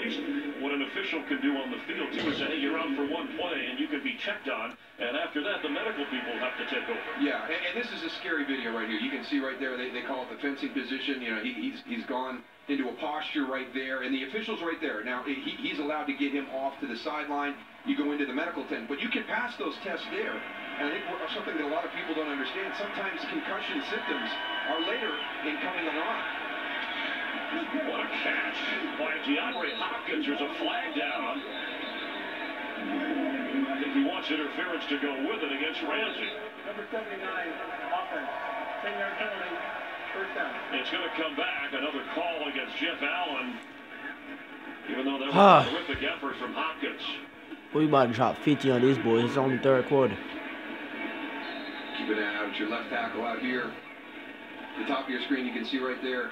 plays. What an official can do on the field, too, is say, hey, you're out for one play, and you can be checked on, and after that, the medical people have to take over. Yeah, and this is a scary video right here. You can see right there, they call it the fencing position. You know, he's gone into a posture right there, and the official's right there. Now, he's allowed to get him off to the sideline. You go into the medical tent, but you can pass those tests there. And I think something that a lot of people don't understand, sometimes concussion symptoms are later in coming along. What a catch by DeAndre Hopkins. There's a flag down. I think he wants interference to go with it against Ramsey. Number 79, offense. 10-yard penalty, first down. It's going to come back. Another call against Jeff Allen. Even though that was a terrific effort from Hopkins. We about to drop 50 on these boys. It's only third quarter. Keep it out. It's your left tackle out here. The top of your screen, you can see right there.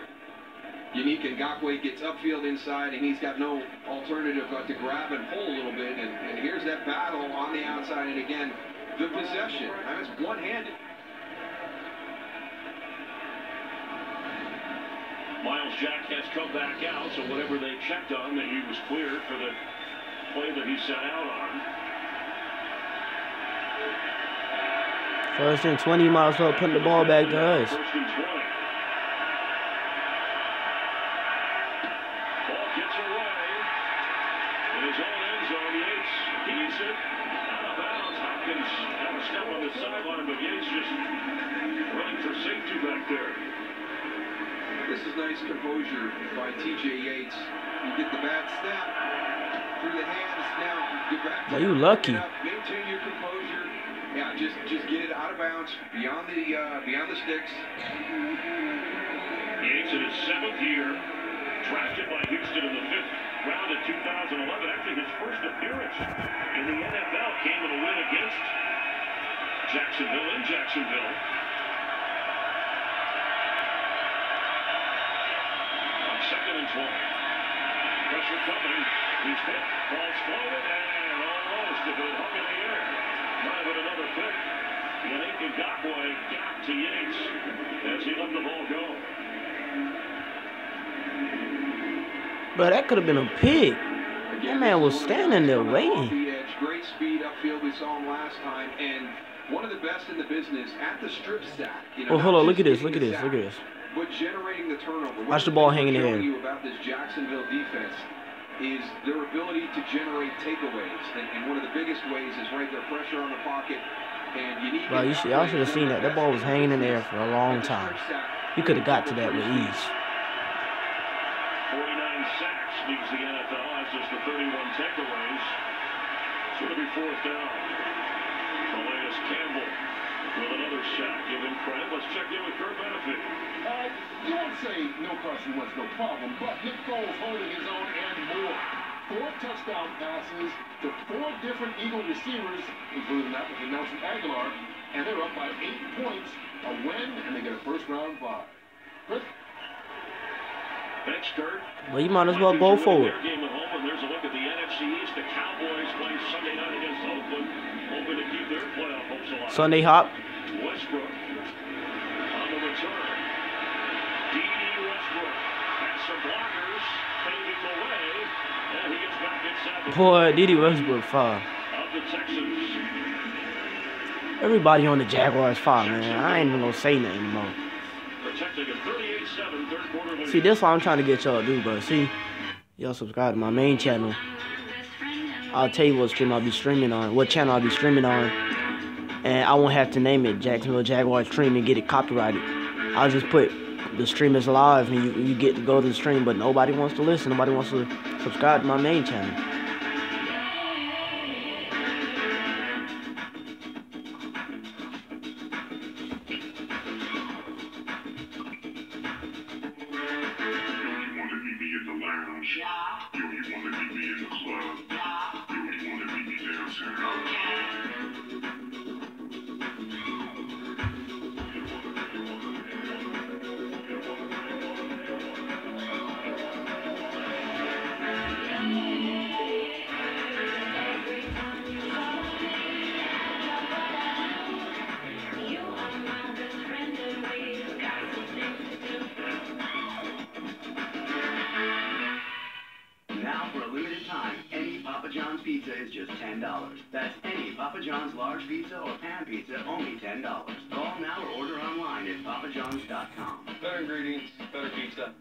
Yannick Ngakoue gets upfield inside, and he's got no alternative but to grab and pull a little bit. And here's that battle on the outside. And again, the possession. That's one-handed. Miles Jack has come back out, so whatever they checked on, that he was cleared for the play that he set out on. First and 20, might as well put the ball back to us. First and 20. Ball gets away. In his own end zone, Yates heaves it out of bounds. Hopkins had a step on the sideline, but Yates just running for safety back there. This is nice composure by T.J. Yates. You get the bad snap through the hands. Now get back. Well, you lucky. Maintain your composure. Yeah, just get it out of bounds, beyond the sticks. Yates in his 7th year, drafted by Houston in the 5th round in 2011. Actually, his first appearance in the NFL came in a win against Jacksonville in Jacksonville. On 2nd and 20. Pressure coming. He's hit. Ball's floated and almost if it hung in the air. Might have been another pick. Yannick Ngakoue got to Yates as he let the ball go. But that could have been a pick. That man was standing there waiting. Great speed upfield. We saw him last time, and one of the best in the business at the strip sack. You know, oh, hold on! Look at this! Look at this! Look at this! But generating the turnover. Watch the ball hanging in the air. You about this Jacksonville defense is their ability to generate takeaways, and one of the biggest ways is right there, pressure on the pocket. And you need. Bro, y'all should have seen that. That ball was hanging in the air for a long time. You could have got to that with ease. 49 sacks leads the NFL. That's just the 31 takeaways. It's going to be 4th down. Calais Campbell with another sack. Give him credit. Let's check in with Kurt Benefit. You won't say no Carson Wentz, no problem, but Nick Foles holding his own and more. 4 touchdown passes to 4 different Eagle receivers, including that with Nelson Aguilar, and they're up by 8 points, a win, and they get a first-round bye. Chris? Thanks, Kurt. Well, you might as well go forward. Game at home, and there's a look at the NFC East. The Cowboys play Sunday night against Oakland, hoping to keep their playoff hopes alive. Sunday hop. Westbrook on the return. D.D. Westbrook has some blockers, paving the way, and he gets back inside the Boy, D.D. Westbrook foul. of the Texans. Everybody on the Jaguars foul, man. I ain't even gonna say nothing anymore. Protecting a 38-7 third quarter lead. See, that's what I'm trying to get y'all to do, bro. See, y'all subscribe to my main channel. I'll tell you what stream I'll be streaming on, what channel I'll be streaming on, and I won't have to name it Jacksonville Jaguars stream and get it copyrighted. I'll just put the stream is live and you get to go to the stream, but nobody wants to listen. Nobody wants to subscribe to my main channel. Now, for a limited time, any Papa John's pizza is just $10. That's any Papa John's large pizza or pan pizza, only $10. Call now or order online at papajohns.com. Better ingredients, better pizza.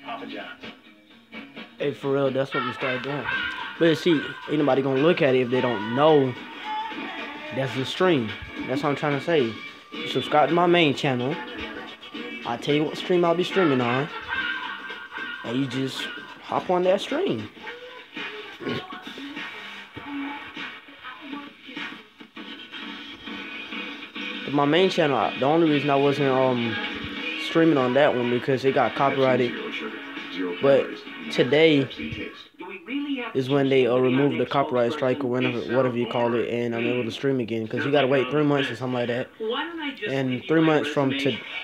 Papa John's. Hey, for real, that's what we started doing. But see, ain't nobody gonna look at it if they don't know that's the stream. That's what I'm trying to say. You subscribe to my main channel. I'll tell you what stream I'll be streaming on. And you just hop on that stream. But my main channel, the only reason I wasn't streaming on that one because it got copyrighted. But today is when they removed the copyright strike or whatever you call it, and I'm able to stream again because you gotta wait 3 months or something like that. And 3 months from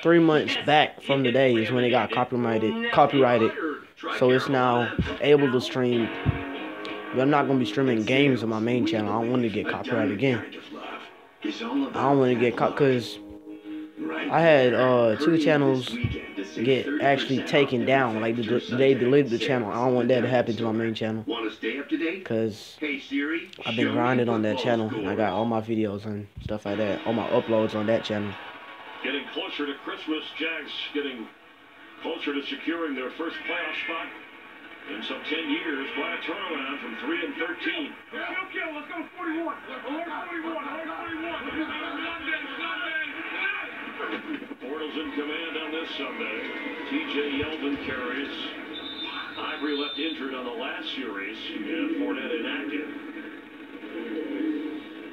3 months back from today is when it got copyrighted. So it's now able to stream. But I'm not gonna be streaming games on my main channel. I don't want to get copyrighted again. I don't want to get caught because I had 2 channels get actually taken down. Like they deleted the channel. I don't want that to happen to my main channel because I've been grinding on that channel. And I got all my videos and stuff like that, all my uploads on that channel. Getting closer to Christmas, Jags getting closer to securing their first playoff spot in some 10 years. Quite a turnaround from 3 and 13. Let's go 41. 41. Bortles in command on this Sunday. T.J. Yeldon carries. Ivory left injured on the last series, and Fournette inactive.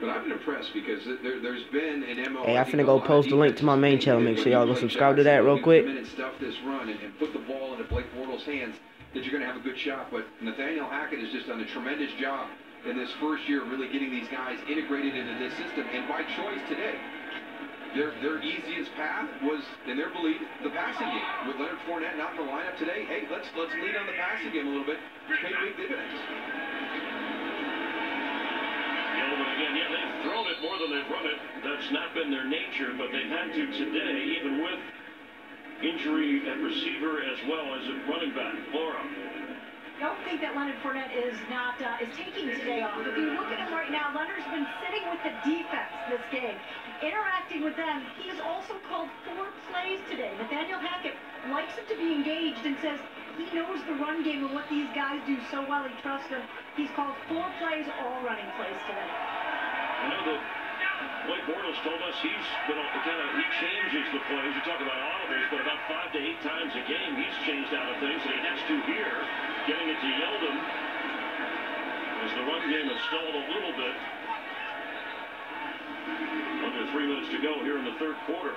But I've been impressed because there's been an MO. Hey, I'm finna go post the link to my main channel. Make sure y'all go subscribe to that real quick. Stuff this run and put the ball into Blake Bortles' hands that you're going to have a good shot. But Nathaniel Hackett has just done a tremendous job in this first year really getting these guys integrated into this system. And by choice today, their easiest path was, in their belief, the passing game. With Leonard Fournette not in the lineup today, hey, let's lean on the passing game a little bit. Pay big dividends. Yeldon again, yeah, they've thrown it more than they've run it. That's not been their nature, but they've had to today, even with injury at receiver as well as at running back. Laura. Don't think that Leonard Fournette is taking today off. If you look at him right now, Leonard's been sitting with the defense this game, interacting with them. He has also called 4 plays today. Nathaniel Hackett likes him to be engaged and says he knows the run game and what these guys do so well. He trusts them. He's called 4 plays, all running plays today. I know that Blake Bortles told us he changes the plays. You talk about audibles, but about 5 to 8 times a game he's changed out of things, and he has to here. Getting it to Yeldon as the run game has stalled a little bit. Under 3 minutes to go here in the third quarter.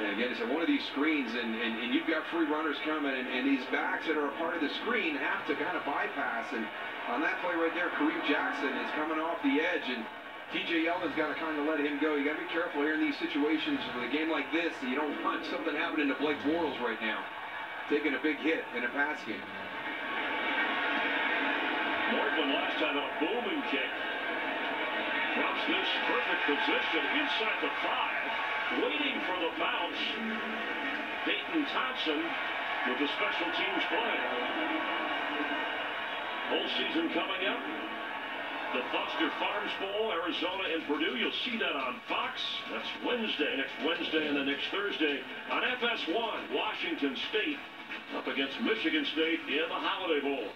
And again, it's one of these screens, and you've got free runners coming, and these backs that are a part of the screen have to kind of bypass. And on that play right there, Kareem Jackson is coming off the edge, and T.J. Yeldon's got to kind of let him go. You got to be careful here in these situations with a game like this. You don't want something happening to Blake Bortles right now, taking a big hit in a pass game. Morgan last time on a booming kick. Drops this perfect position inside the 5. Waiting for the bounce. Dayton Thompson with the special teams play. Whole season coming up. The Foster Farms Bowl, Arizona and Purdue. You'll see that on Fox. That's Wednesday, next Wednesday, and the next Thursday on FS1. Washington State up against Michigan State in the Holiday Bowl.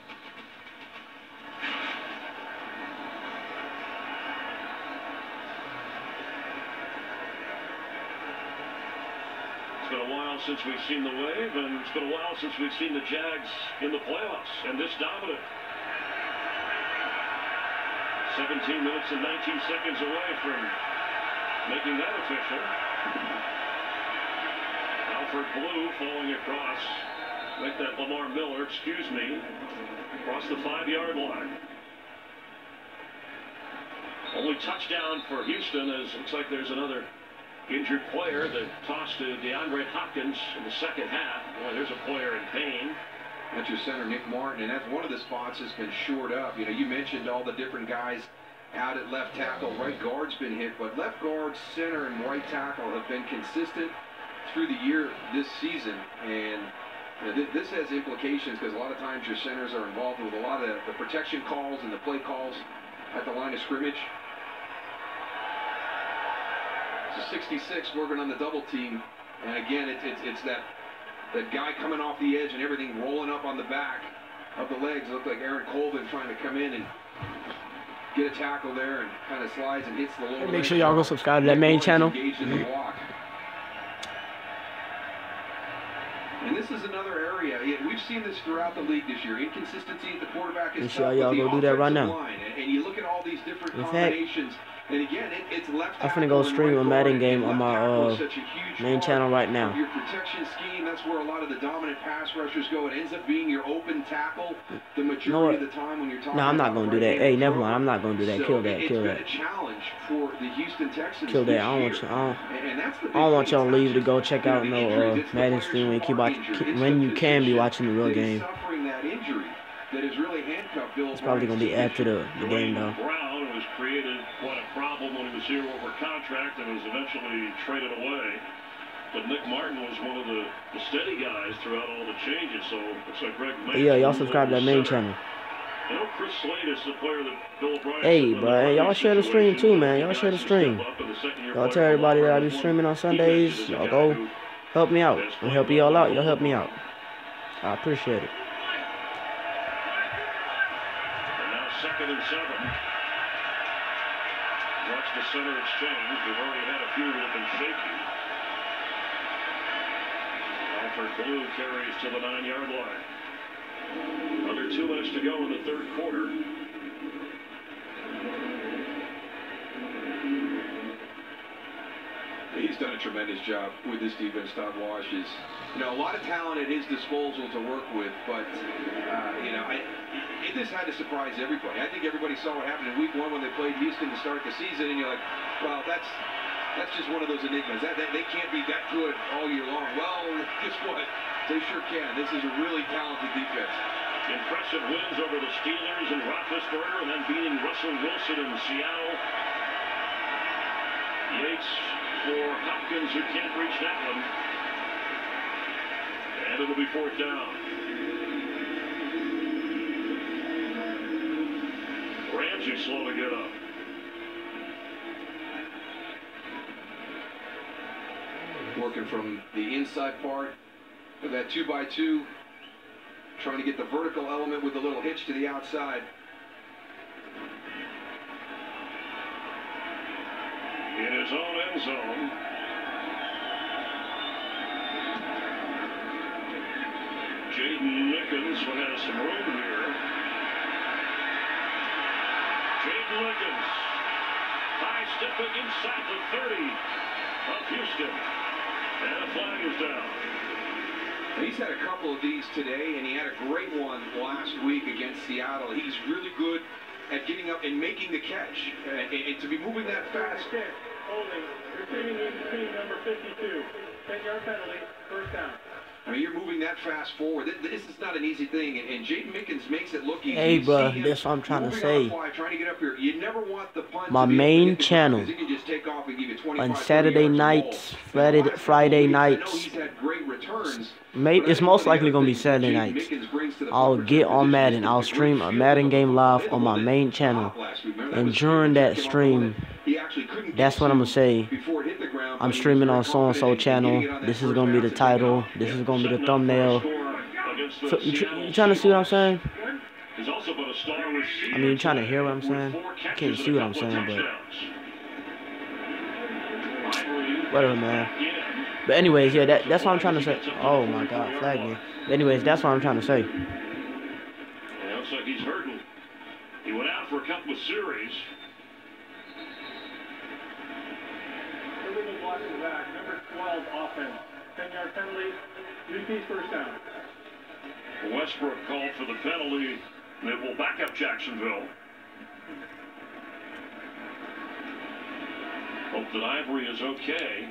It's been a while since we've seen the wave, and it's been a while since we've seen the Jags in the playoffs, and this dominant. 17 minutes and 19 seconds away from making that official. Alfred Blue falling across, make that Lamar Miller, excuse me, across the 5-yard line. Only touchdown for Houston, as it looks like there's another injured player that tossed to DeAndre Hopkins in the second half. Boy, there's a player in pain. That's your center, Nick Martin, and that's one of the spots that's been shored up. You know, you mentioned all the different guys out at left tackle. Right guard's been hit, but left guard, center, and right tackle have been consistent through the year this season. And This has implications because a lot of times your centers are involved with a lot of the protection calls and the play calls at the line of scrimmage. So 66 working on the double team, and again, it's that guy coming off the edge and everything rolling up on the back of the legs. It looked like Aaron Colvin trying to come in and get a tackle there and kind of slides and hits the lower. Make sure y'all go subscribe to that main channel. And this is another area. We've seen this throughout the league this year. Inconsistency at the quarterback is Make tough. sure y'all go do that right now. And you look at all these different combinations. And again, it's left. I'm finna go stream a Madden game on my main channel right now. Your protection scheme, that's where a lot of the dominant pass rushers go. It ends up being your open tackle the majority of the time when you're talking. No, I'm not gonna do that. Hey, never mind. I'm not gonna do that. Kill that. Kill that. It's been a challenge for the Houston Texans. Kill that. I don't want y'all to leave to go check out no Madden stream when you keep watching, when you can be watching the real game. It's probably gonna be after the game though. Brown was created quite a problem when he was here over contract and was eventually traded away. But Nick Martin was one of the steady guys throughout all the changes. So it's like Greg Mason. Yeah, y'all subscribe to that main channel. You know, Chris Slade is the player that Bill O'Brien. Hey, bro, y'all share the stream too, man. Y'all share the stream. Y'all tell everybody that I be streaming on Sundays. Y'all go help me out. I'll help y'all out. Y'all help me out. I appreciate it. And now 2nd and 7. Watch the center exchange. We've already had a few that have been shaky. Alfred Blue carries to the 9-yard line. Under 2 minutes to go in the 3rd quarter. He's done a tremendous job with this defense. Todd Wash is, a lot of talent at his disposal to work with, but, this had to surprise everybody. I think everybody saw what happened in Week 1 when they played Houston to start the season, and you're like, well, that's just one of those enigmas. They can't be that good all year long. Well, guess what? They sure can. This is a really talented defense. Impressive wins over the Steelers and Roethlisberger, and then beating Russell Wilson in Seattle. Yates for Hopkins, who can't reach that one. And it'll be 4th down. Ramsey slow to get up. Working from the inside part of that 2x2, trying to get the vertical element with a little hitch to the outside. In his own end zone. Jaden Mickens has some room here. Jaden Mickens high stepping inside the 30 of Houston. And a flag is down. He's had a couple of these today, and he had a great one last week against Seattle. He's really good at getting up and making the catch. And to be moving that fast. Holding. Retrieving team number 52. 10-yard penalty. 1st down. I mean, you're moving that fast forward. This is not an easy thing, and Jaden Mickens makes it look easy. Hey, bro, that's what I'm trying to say. Trying to get up here. You never want the punt my main channel on Saturday nights, Friday nights. It's most likely gonna be Saturday nights. I'll get on Madden. I'll stream a Madden game live on my main channel, and during that stream, that's what I'm gonna say. I'm streaming on so-and-so channel. This is going to be the title. This is going to be the thumbnail. So, you trying to see what I'm saying? I mean, you trying to hear what I'm saying? You can't see what I'm saying, but whatever, man. But anyways, yeah, that's what I'm trying to say. Oh, my God, flag me. But anyways, that's what I'm trying to say. Yeah, looks like he's hurting. He went out for a couple of series. Blocking back, number 12 offense. 10-yard penalty. UP's 1st down. Westbrook called for the penalty. It will back up Jacksonville. Hope that Ivory is okay.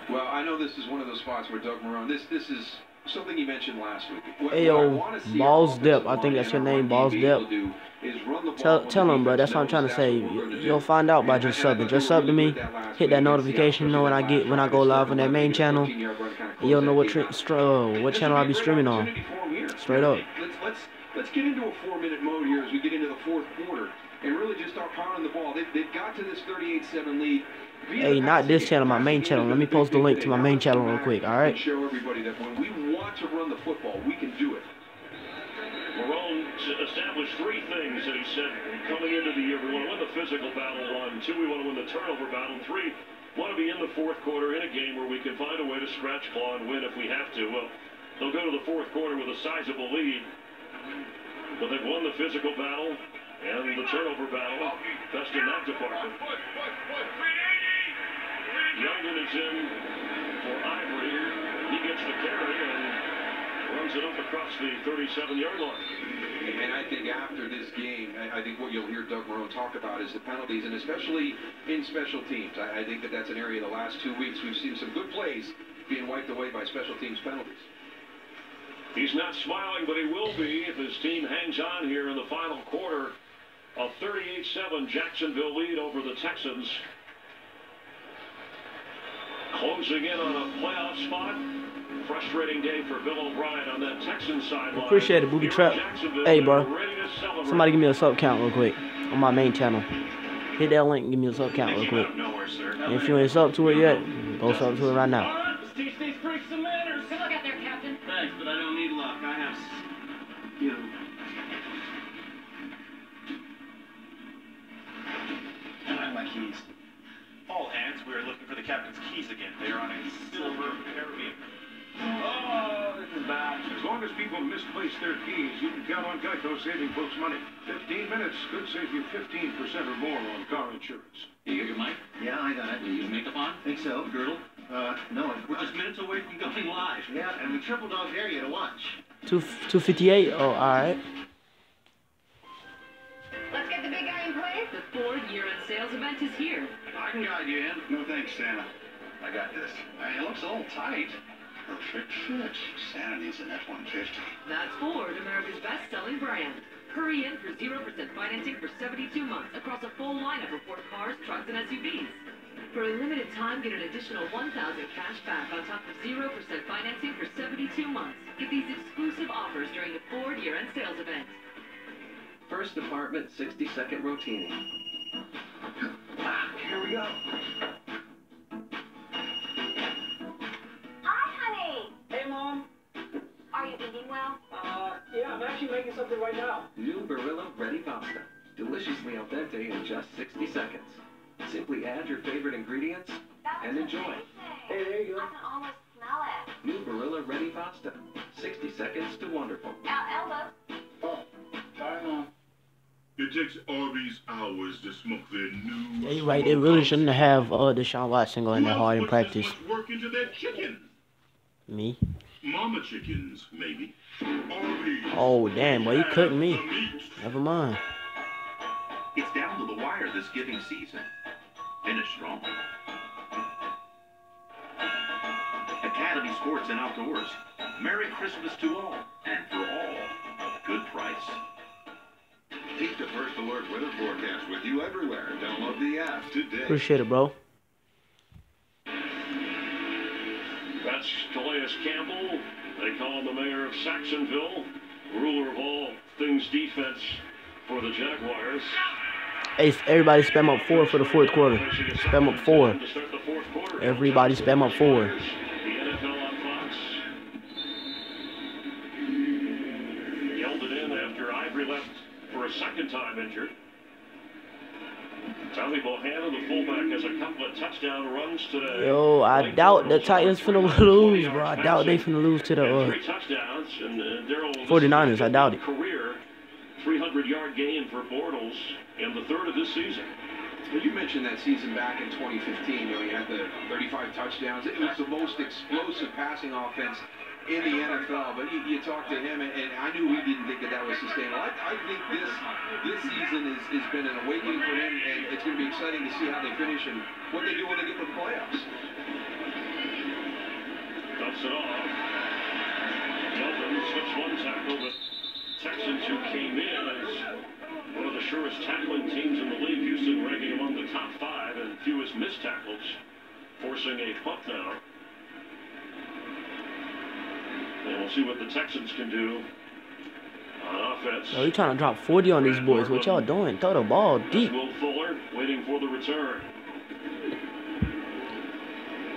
Well, I know this is one of those spots where Doug Marrone, this is something you mentioned last week. What Hey, yo, I wanna see Balls our Dip. offensive I think line that's your and our name, run Balls game be able Dip. to do is run the ball when Tell the him, bro. defense That's what I'm knows trying to that's say. what we're gonna do. You'll find out by just And I subbing. thought Just they were sub to really me. good that last Hit week that against notification, you know Seattle, when I especially get when I that go last live drive. on that They main got a channel. 14-yard run to kinda close You'll know that what game out. what This channel would I'll be be a great streaming on. opportunity for 'em here. Straight up. Let's get into a 4-minute mode here as we get into the fourth quarter and really just start pounding the ball. They've got to this 38-7 lead. Hey, not this channel, my main channel. Let me post the link to my main channel real quick, all right? Show everybody that when we want to run the football, we can do it. Marrone established 3 things that he said coming into the year. We want to win the physical battle, 1. 2, we want to win the turnover battle. 3, want to be in the fourth quarter in a game where we can find a way to scratch, claw, and win if we have to. Well, they'll go to the fourth quarter with a sizable lead, but they've won the physical battle and the turnover battle. Best in that department. Youngden is in for Ivory. He gets the carry and runs it up across the 37-yard line. And I think after this game, I think what you'll hear Doug Marrone talk about is the penalties, and especially in special teams. I think that's an area the last 2 weeks we've seen some good plays being wiped away by special teams penalties. He's not smiling, but he will be if his team hangs on here in the final quarter. A 38-7 Jacksonville lead over the Texans. Closing in on a playoff spot. Frustrating day for Bill O'Brien on that Texans sideline. Appreciate it, Booby Trap. Hey, bro. Somebody give me a sub count real quick on my main channel. Hit that link and give me a sub count real quick. And if you ain't sub to it yet, go sub to it right now. Teach these freaks some manners. Good luck out there, Captain. Thanks, but I don't need luck. I have you. And I have my keys. All hands, we are looking for the captain's keys again. They are on a silver Caribbean. Oh, this is bad. As long as people misplace their keys, you can count on Geico saving folks money. 15 minutes could save you 15% or more on car insurance. You got your mic? Yeah, I got it. You use makeup on? Think so. Girdle? No. We're just minutes away from going live. Yeah, and we triple dog dare you to watch. 258. Oh, all right. Let's get the big guy in place. The Ford year-end sales event is here. I can guide you in. No thanks, Santa. I got this. It looks a little tight. Perfect fit. Santa needs an F-150. That's Ford, America's best-selling brand. Hurry in for 0% financing for 72 months across a full lineup of Ford cars, trucks, and SUVs. For a limited time, get an additional $1,000 cash back on top of 0% financing for 72 months. Get these exclusive offers during the Ford year-end sales event. First department, 60-second rotini. Here we go. Hi, honey. Hey, Mom. Are you eating well? Yeah, I'm actually making something right now. New Barilla Ready Pasta. Deliciously al dente in just 60 seconds. Simply add your favorite ingredients and enjoy. Amazing. Hey, there you go. I can almost smell it. New Barilla Ready Pasta. 60 seconds to wonderful. Elbow. Oh, sorry, Mom. It takes Arby's hours to smoke their new. Yeah, you're right. They really shouldn't have Deshaun Watson going that hard in practice. Much work into their chicken. Me? Mama chickens, maybe. Arby's. Oh, damn, boy, you cutting me. The meat. Never mind. It's down to the wire this giving season. Finish strong. Academy Sports and Outdoors. Merry Christmas to all. And for all, a good price. Keep the First Alert weather forecast with you everywhere. Download the app today. Appreciate it, bro. That's Calais Campbell. They call him the mayor of Saxonville, ruler of all things defense for the Jaguars. Hey, everybody spam up 4 for the fourth quarter. Spam up 4. Everybody spam up 4. The NFL on Fox. Yelled it in after Ivory left for a second time injured. Tommy Bohanna, the fullback, has a couple of touchdown runs today. Yo, I doubt the Titans finna lose, bro. I doubt they finna lose to the 3 touchdowns, and Darryl 49ers. I doubt it. Career 300-yard game for Bortles in the third of this season. Well, you mentioned that season back in 2015. You know, you had the 35 touchdowns. It was the most explosive passing offense in the NFL. But you talked to him, and I knew he didn't think that was sustainable. I think this season has been an awakening for him, and it's going to be exciting to see how they finish and what they do when they get to the playoffs. Dumps it off. missed one tackle, but Texans, who came in as one of the surest tackling teams in the league, Houston ranking among the top 5 and fewest missed tackles, forcing a punt now. And we'll see what the Texans can do on offense. Yo, you trying to drop 40 on these boys. What y'all doing? Throw the ball deep. Will Fuller waiting for the return.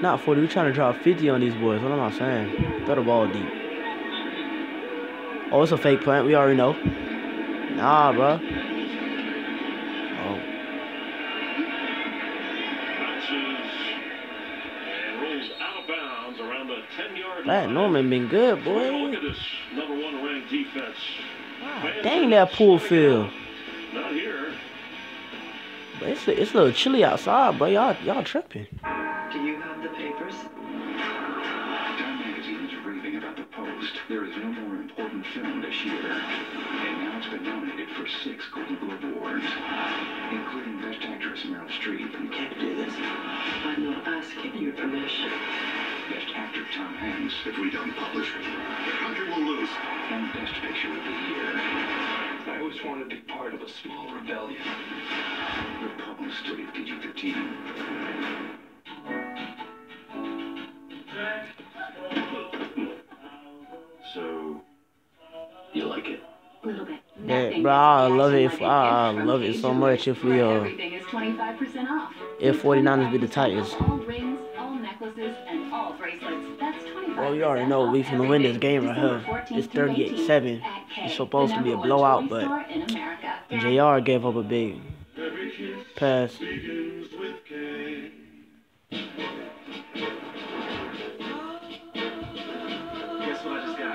Not 40. We trying to drop 50 on these boys. What am I saying? Throw the ball deep. Oh, it's a fake punt. We already know. Nah, bro. Oh. And rolls out of bounds around the 10-yard That line. Norman been good, boy. Look at this number 1 ranked defense. Dang that pool field. Not here. But it's a little chilly outside, bro. Y'all tripping. Do you have the papers? Time Magazine is raving about The Post. There is no more important film this year. And now it's been nominated for 6 Golden Globe Awards, including Best Actress Meryl Streep. You can't do this. I'm not asking your permission. Best Actor Tom Hanks. If we don't publish it, the country will lose. And Best Picture of the Year. I always wanted to be part of a small rebellion. The Post, rated PG-13. So, you like it? A little bit. Yeah, bro, I love it. I love it so much if we Everything is 25% off. if 49ers beat the Titans. All rings, all necklaces, and all bracelets. That's 25%. Well, you already know we finna win this game right here. It's 38-7. It's supposed to be a blowout, but JR gave up a big pass. Guess what I just got?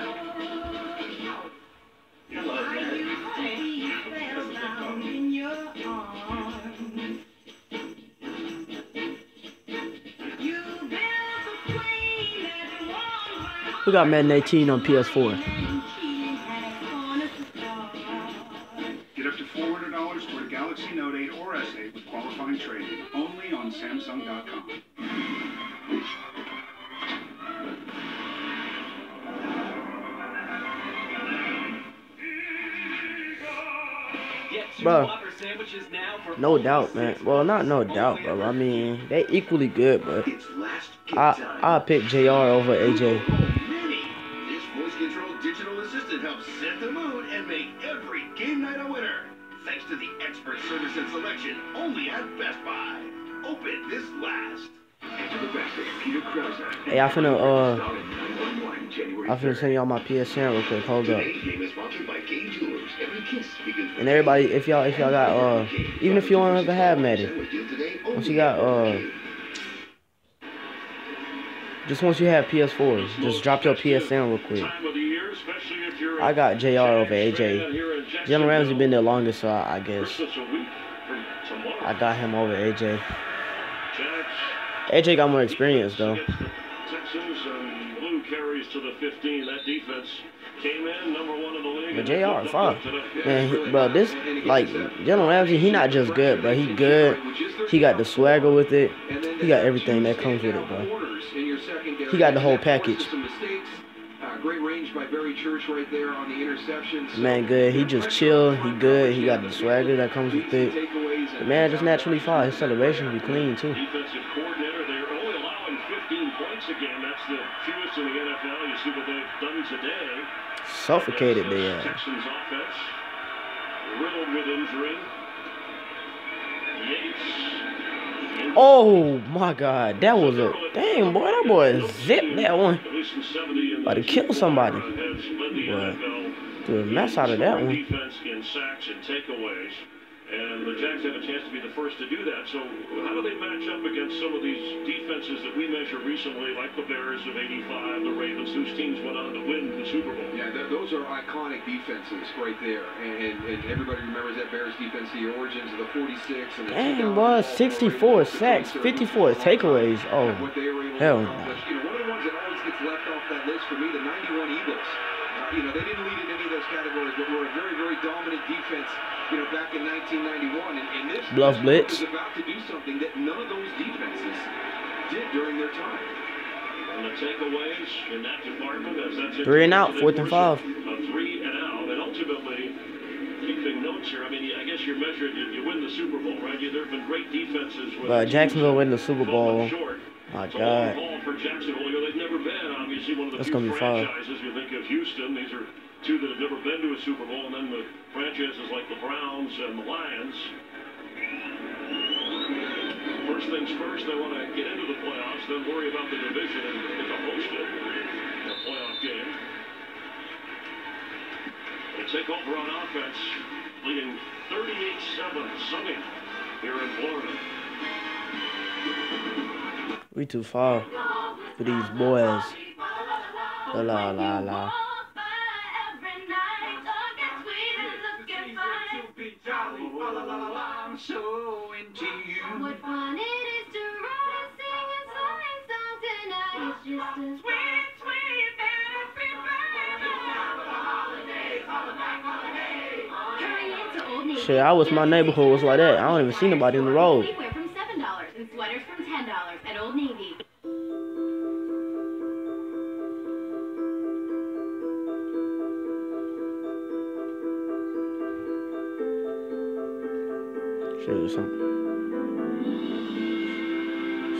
We got Madden 18 on PS4. Get up to $400 toward a Galaxy Note 8 or S8 with qualifying trade-in. Only on Samsung.com. Bro, no doubt, man. Well, not no doubt, bro. I mean, they equally good, but I'll pick JR over AJ. This voice-controlled digital assistant helps set the mood and make every game night a winner. Thanks to the expert service and selection only at Best Buy. Open this last. Enter the best of Peter Krause. Hey, I finna send y'all my PSN real quick. Hold up. And everybody, if y'all got even if you don't ever have Madden, once you got just once you have PS4, just drop your PSN real quick. I got JR over AJ. Jalen Ramsey been there longest, so I guess I got him over AJ. AJ got more experience though. Texans and blue carries to the 15. That defense came in number 1 in the league. But JR, fuck. Man, bro, this, like, Jalen Ramsey, he not just good, bro. He good. He got the swagger with it. He got everything that comes with it, bro. He got the whole package. Great range by Barry Church right there on the interceptions. Man, good. He just chill. He good. He got the swagger that comes with it. The man just naturally fine. His celebration be clean, too. Defensive coordinator, they're only allowing 15 points a game. That's the fewest in the NFL. You see what they've done today. Suffocated there. Texans offense riddled with injury. Yates. Oh my God, that was a dang boy. That boy zipped that one. About to kill somebody. Boy, threw a mess out of that one. Defense in sacks and takeaways. And the Jags have a chance to be the first to do that. So how do they match up against some of these defenses that we measured recently, like the Bears of '85, the Ravens, whose teams went on to win the Super Bowl? Yeah, those are iconic defenses right there. And everybody remembers that Bears defense, the origins of the 46 and the Dang, boy, 64 sacks, 54 takeaways. Oh, hell no. But, one of the ones that always gets left off that list for me, the 91 Eagles. They didn't lead in any of those categories, but were a very, very dominant defense, back in 1991. And this Bluff Blitz is about to do something that none of those defenses did during their time. And the takeaways in that department, as that's 3 and out, 4th and 5. A 3 and out, and ultimately keeping notes here. I mean, I guess you're measured. You win the Super Bowl, right? There have been great defenses. But Jacksonville win the Super Bowl. My God. For Jacksonville, they've never been obviously one of the That's few gonna be fun. franchises. You think of Houston; these are two that have never been to a Super Bowl, and then the franchises like the Browns and the Lions. First things first, they want to get into the playoffs, then worry about the division and get to host it. A playoff game. They take over on offense, leading 38-7, sunny here in Florida. We too far for these boys. La la la la. I'm so into you. What fun it is to ride and sing a song tonight. It's just a sweet, sweet, bittersweet baby. Shit, I wish my neighborhood was like that. I don't even see nobody in the road. Sleepwear from $7 and sweaters from $10 at Old Navy.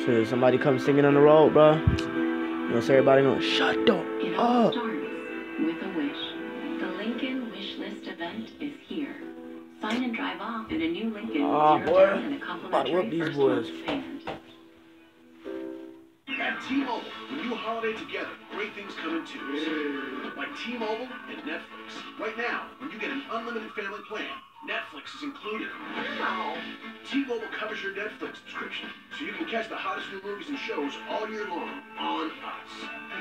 Shit, somebody come singing on the road, bro. You know, so everybody going, shut the It all up. starts with a wish. The Lincoln Wish List event is here. Sign and drive off in a new Lincoln. Oh, boy. And a About to whip these boys. At T-Mobile, when you holiday together, great things come in twos. Like T-Mobile and Netflix. Right now, when you get an unlimited family plan, Netflix is included. T-Mobile covers your Netflix subscription, so you can catch the hottest new movies and shows all year long on us.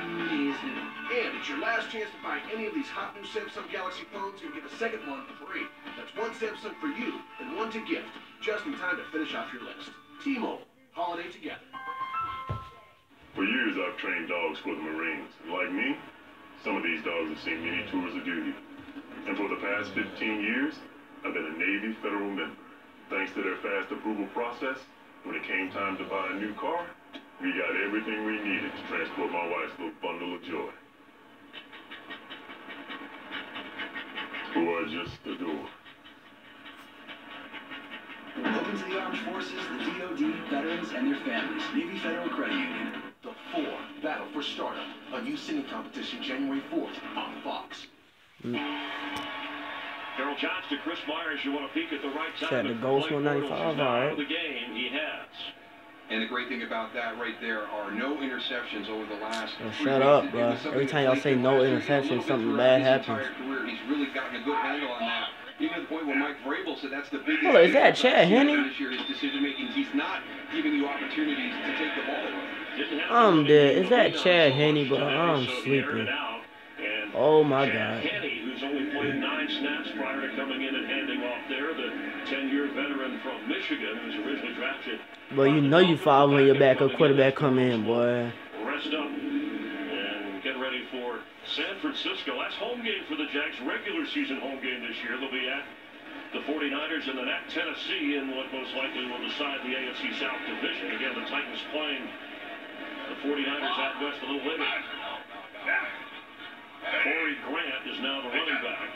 Amazing. And it's your last chance to buy any of these hot new Samsung Galaxy phones and get a second one for free. That's one Samsung for you and one to gift, just in time to finish off your list. T-Mobile, holiday together. For years, I've trained dogs for the Marines. And like me, some of these dogs have seen many tours of duty. And for the past 15 years, I've been a Navy Federal member. Thanks to their fast approval process, when it came time to buy a new car, we got everything we needed to transport my wife's little bundle of joy. Who I just adore. Open to the Armed Forces, the DoD, veterans, and their families. Navy Federal Credit Union. The 4 Battle for Stardom, a new singing competition January 4th on Fox. Harold Johns to Chris Myers. You want to peek at the right side Set the goals for 95, all right. the game he has. And the great thing about that right there are no interceptions over the last. Oh, shut up, bro. Every time y'all say no interceptions, something bad happens. He's really gotten a good handle on that. Even to the point where Mike Vrabel said that's the biggest. Hold on, is that Chad Henne? This year, his decision making, he's not giving you opportunities to take the ball away. I'm dead. Is that Chad Henne, bro? I'm sleeping. Oh my God. Henne, who's only played 9 snaps prior to coming in and handing off there, the 10-year veteran from Michigan, who's originally drafted. But you know you foul when your backup quarterback come in, boy. Rest up and get ready for San Francisco. That's home game for the Jags, regular season home game this year. They'll be at the 49ers and then at Tennessee in what most likely will decide the AFC South division. Again, the Titans playing the 49ers out west a little later. Corey Grant is now the running back.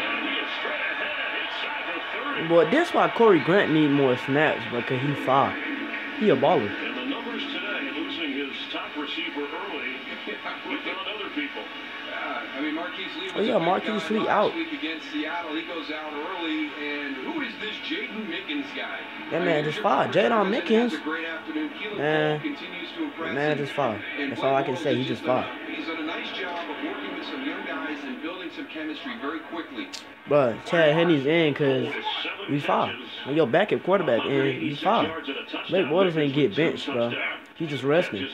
And he is straight ahead inside the 30. Boy, that's why Corey Grant need more snaps, because he foul. He a baller. And the numbers today, losing his top receiver early, he found other people. I mean, Marquise Lee was Oh yeah, Marquise Lee out. last week against Seattle. He goes out early, and who is this Jaden Mickens guy? That man just fired. Jadon Mickens. Man, Continues to impress. man just fired. That's all I can say. He just fired. He's done a nice job of working with some young guys and building some chemistry very quickly. But Chad Henne's in because we foul. When your backup quarterback in, you foul. Blake Bortles ain't get benched, bro. He just resting.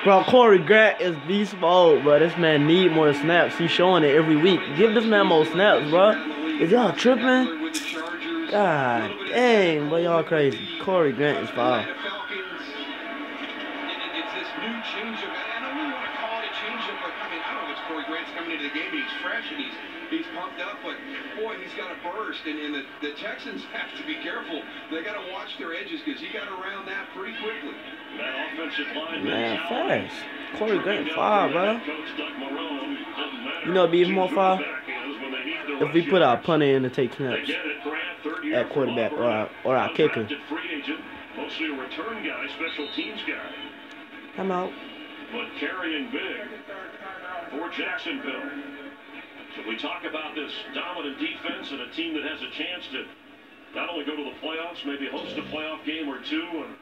Bro, Corey Grant is beast mode, bro. This man need more snaps. He's showing it every week. Give this man more snaps, bro. Is y'all tripping? God dang, boy, y'all crazy. Corey Grant is foul. Corey Grant's coming into the game, and he's fresh, and he's pumped up, but boy, he's got a burst, and the Texans have to be careful. They got to watch their edges because he got around that pretty quickly. That offensive line Man, fast. Corey Grant, fire, bro. You know, it'd be even more fire if we put our punter in to take snaps at quarterback or our kicker. Mostly a return guy, special teams guy. I'm out. But carrying big for Jacksonville. So we talk about this dominant defense and a team that has a chance to not only go to the playoffs, maybe host a playoff game or two, and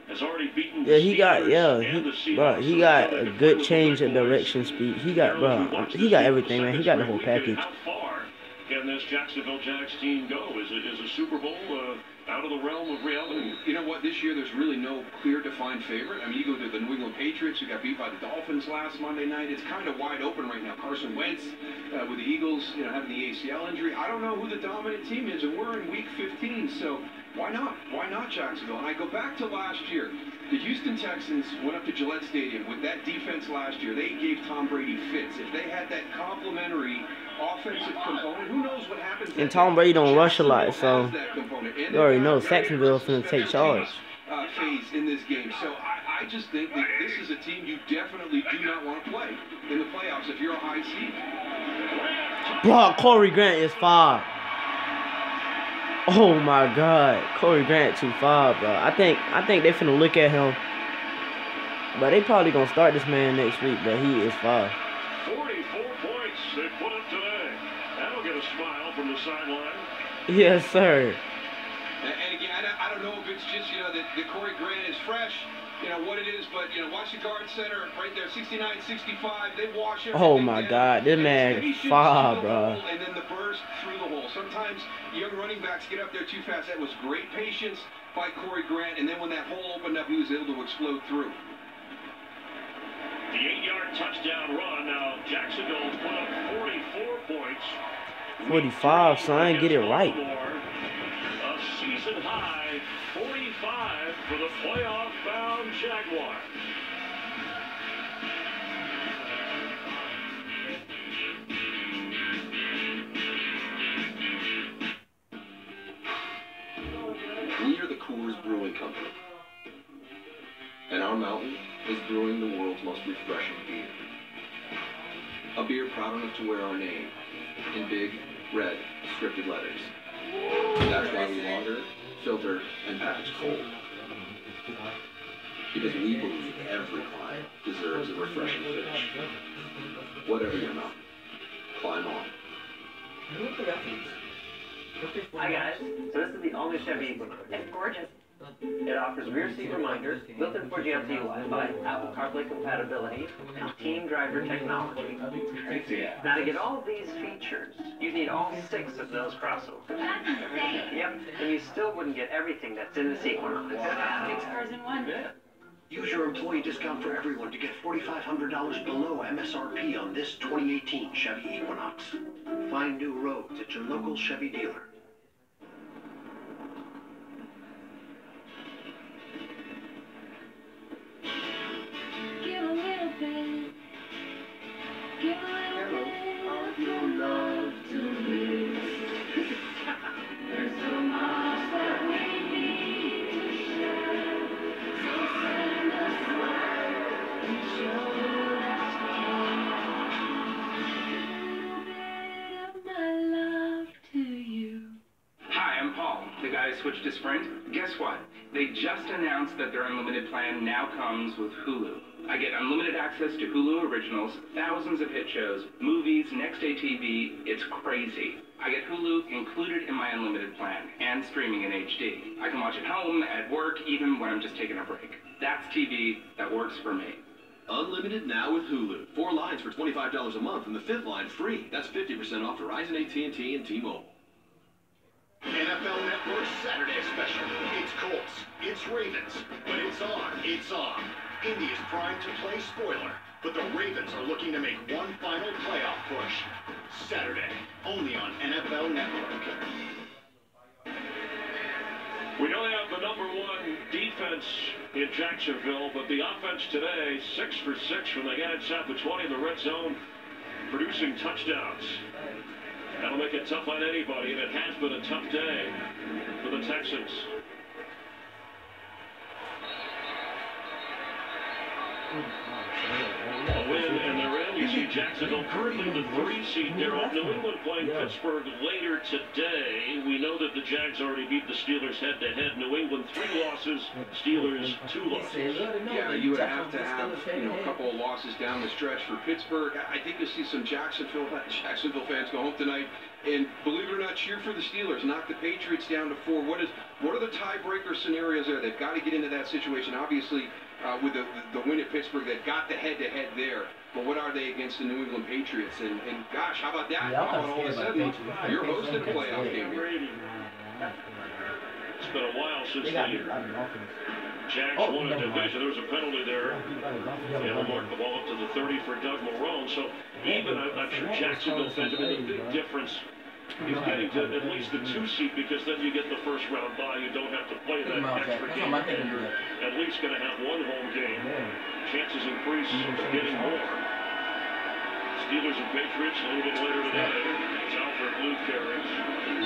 has already beaten he got a good change of direction speed. He got everything, man. He got the whole package. How far can this Jacksonville Jags team go? Is a Super Bowl out of the realm of reality? You know what? This year there's really no clear defined favorite. I mean, you go to the New England Patriots, who got beat by the Dolphins last Monday night. It's kind of wide open right now. Carson Wentz with the Eagles, having the ACL injury. I don't know who the dominant team is, and we're in week 15, so why not? Why not Jacksonville? And I go back to last year. The Houston Texans went up to Gillette Stadium with that defense last year. They gave Tom Brady fits. If they had that complementary offensive component, who knows what happens. And Tom Brady don't rush a lot, so you already know Jacksonville's going to take charge. Phase in this game. So I just think that this is a team you definitely do not want to play in the playoffs if you're a high seed. Bro, Corey Grant is far. Oh my God, Corey Grant too far, bro. I think they finna look at him, but they probably gonna start this man next week. But he is far. 44 points they put up today. That'll get a smile from the sideline. Yes, sir. And again, I don't know if it's just that Corey Grant is fresh. What it is, but watch the guard center right there, 69-65. They wash everything. Oh my God, this man far, bro. And then the burst through the hole. Sometimes young running backs get up there too fast. That was great patience by Corey Grant, and then when that hole opened up, he was able to explode through. The 8-yard touchdown run. Now Jacksonville put up 44 points. 45, son, get it right. A season high 45 for the playoff-bound Jaguars. We are the Coors Brewing Company, and our mountain is brewing the world's most refreshing beer. A beer proud enough to wear our name in big, red, scripted letters. That's why we lager, filter, and package cold. Because we believe every client deserves a refreshing finish. Whatever your mountain, climb on. Hi guys, so this is the all-new Chevy Equinox. It's gorgeous. It offers rear seat reminders, built-in 4G LTE Wi-Fi, Apple CarPlay compatibility, and Team Driver technology. Now to get all of these features, you need all 6 of those crossovers. That's insane. Yep, and you still wouldn't get everything that's in this Equinox. 6 cars in one. Use your employee discount for everyone to get $4,500 below MSRP on this 2018 Chevy Equinox. Find new roads at your local Chevy dealer. Give a little bit. Give a little bit of your love to me. There's so much that we need to share. So send a smile and show that you care. A little bit of my love to you. Hi, I'm Paul, the guy who switched to Sprint. Guess what? They just announced that their unlimited plan now comes with Hulu. I get unlimited access to Hulu Originals, thousands of hit shows, movies, next-day TV. It's crazy. I get Hulu included in my unlimited plan and streaming in HD. I can watch at home, at work, even when I'm just taking a break. That's TV that works for me. Unlimited now with Hulu. 4 lines for $25 a month and the 5th line free. That's 50% off Verizon, AT&T, and T-Mobile. NFL Network Saturday special. It's Colts, it's Ravens, but it's on, it's off. Indy is primed to play spoiler, but the Ravens are looking to make one final playoff push. Saturday, only on NFL Network. We don't have the #1 defense in Jacksonville, but the offense today, 6 for 6 from the heads at the 20 in the red zone. producing touchdowns. That'll make it tough on anybody, and it has been a tough day for the Texans. A win, and they're in. You see Jacksonville currently the 3 seed there. New England playing Pittsburgh later today. We know that the Jags already beat the Steelers head-to-head. New England 3 losses, Steelers 2 losses. Yeah, you would have to have a couple of losses down the stretch for Pittsburgh. I think you'll see some Jacksonville fans go home tonight and, believe it or not, cheer for the Steelers. Knock the Patriots down to 4. What are the tiebreaker scenarios there? They've got to get into that situation. Obviously, with the win at Pittsburgh, they've got the head-to-head there. But what are they against the New England Patriots? And gosh, how about that? Yeah, how about all of a sudden, you're hosting a playoff game here. It's been a while since the Jags won a division. There was a penalty there. And we'll mark the ball up to the 30 for Doug Marrone. So even, I'm sure Jacksonville fans, I mean, the big difference is getting to at least the 2 seed, because then you get the first round bye. You don't have to play that extra game. And you're at least going to have 1 home game. Chances increase getting more. Steelers and Patriots a little bit later today. It's Alfred Blue Carriage.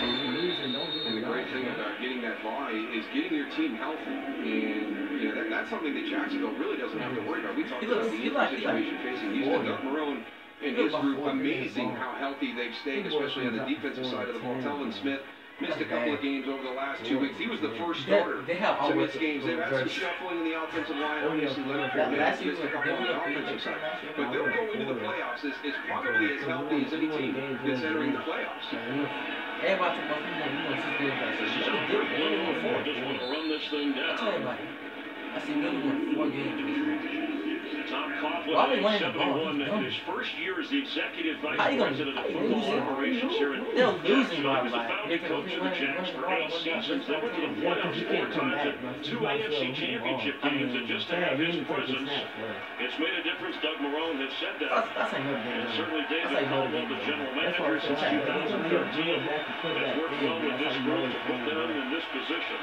And the great thing about getting that bye is getting your team healthy. And you know, that's something that Jacksonville really doesn't have to worry about. We talked about the injury situation facing Houston. Doug Marrone and his group, amazing how healthy they've stayed, especially on the defensive side of the ball. Telvin Smith missed a couple of games over the last 2 weeks. He was the first starter to miss games. They've had some shuffling in the offensive line. Obviously, Leonard Fournette missed a couple on the offensive side. But they'll go into the playoffs as probably as healthy as any team that's entering the playoffs. This is Alfred Blue. Just want to run this thing down. Tom Coughlin, 71, in his first year as the executive vice president of football operations here in Jacksonville. He was the founding coach of the Jags for 8 seasons. They went to the playoffs 4 times and 2 AFC championship games. And just to have his presence, it's made a difference. Doug Marrone has said that. And certainly David Caldwell, the general manager since 2013, has worked well with this group to put them in this position.